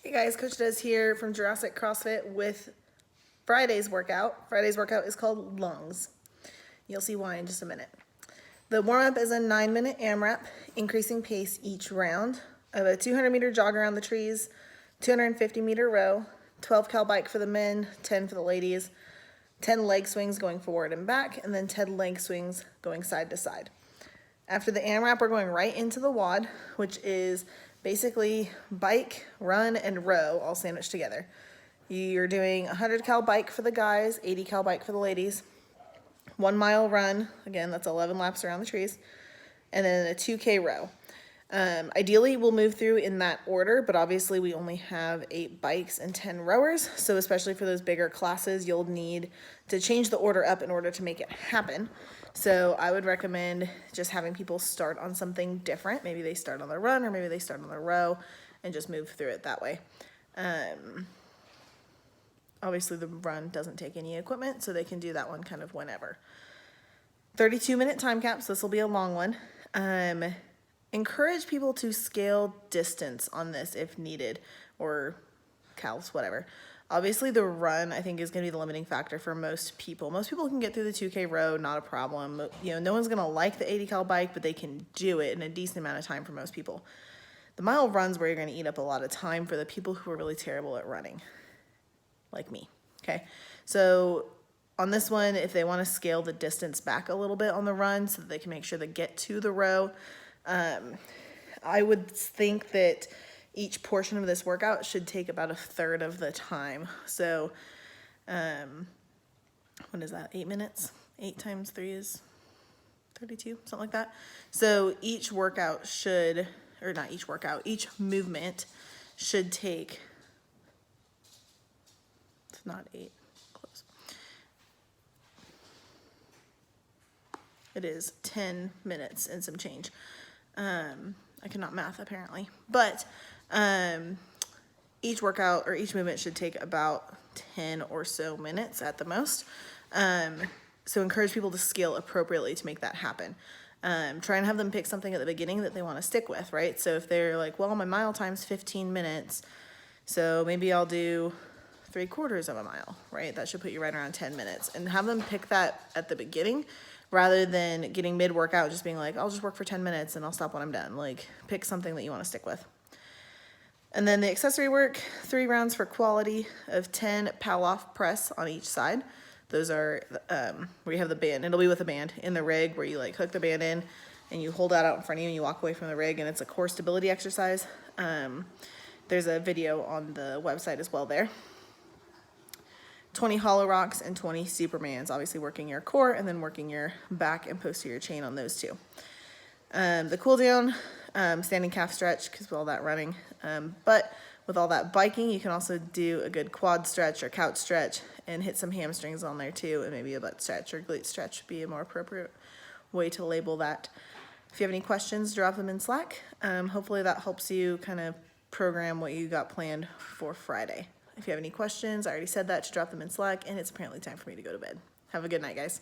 Hey guys, Coach Des here from Jurassic CrossFit with Friday's workout. Friday's workout is called lungs. You'll see why in just a minute. The warm-up is a 9-minute AMRAP, increasing pace each round of a 200-meter jog around the trees, 250-meter row, 12 cal bike for the men, 10 for the ladies, 10 leg swings going forward and back, and then 10 leg swings going side to side. After the AMRAP, we're going right into the WOD, which is basically bike, run, and row all sandwiched together. You're doing 100 cal bike for the guys, 80 cal bike for the ladies, 1 mile run, again, that's 11 laps around the trees, and then a 2K row. Ideally, we'll move through in that order, but obviously we only have 8 bikes and 10 rowers, so especially for those bigger classes, you'll need to change the order up in order to make it happen. So I would recommend just having people start on something different. Maybe they start on the run, or maybe they start on the row, and just move through it that way. Obviously the run doesn't take any equipment, so they can do that one kind of whenever. 32-minute time caps, this will be a long one. Encourage people to scale distance on this if needed, or cals, whatever. Obviously the run, I think, is going to be the limiting factor for most people. Most people can get through the 2K row, not a problem. You know, no one's going to like the 80 cal bike, but they can do it in a decent amount of time for most people. The mile run's where you're going to eat up a lot of time for the people who are really terrible at running, like me, okay? So on this one, if they want to scale the distance back a little bit on the run so that they can make sure they get to the row, I would think that each portion of this workout should take about 1/3 of the time. So, what is that, 8 minutes? 8 times 3 is 32, something like that. So each workout should, or not each workout, each movement should take, it's not 8, close. It is 10 minutes and some change. I cannot math apparently, but each workout or each movement should take about 10 or so minutes at the most. So encourage people to scale appropriately to make that happen. Try and have them pick something at the beginning that they want to stick with, right? So if they're like, well, my mile time's 15 minutes, so maybe I'll do 3/4 of a mile, right? That should put you right around 10 minutes, and have them pick that at the beginning rather than getting mid-workout just being like, I'll just work for 10 minutes and I'll stop when I'm done. Like, pick something that you want to stick with. And then the accessory work, 3 rounds for quality of 10 pow-off press on each side. Those are where you have the band. It'll be with a band in the rig where you like hook the band in and you hold that out in front of you and you walk away from the rig, and it's a core stability exercise. There's a video on the website as well there. 20 hollow rocks and 20 supermans, obviously working your core and then working your back and posterior chain on those two. The cool down, standing calf stretch, because with all that running, but with all that biking, you can also do a good quad stretch or couch stretch and hit some hamstrings on there too, and maybe a butt stretch or glute stretch would be a more appropriate way to label that. If you have any questions, drop them in Slack. Hopefully that helps you kind of program what you got planned for Friday. If you have any questions, I already said that, to drop them in Slack, and it's apparently time for me to go to bed. Have a good night, guys.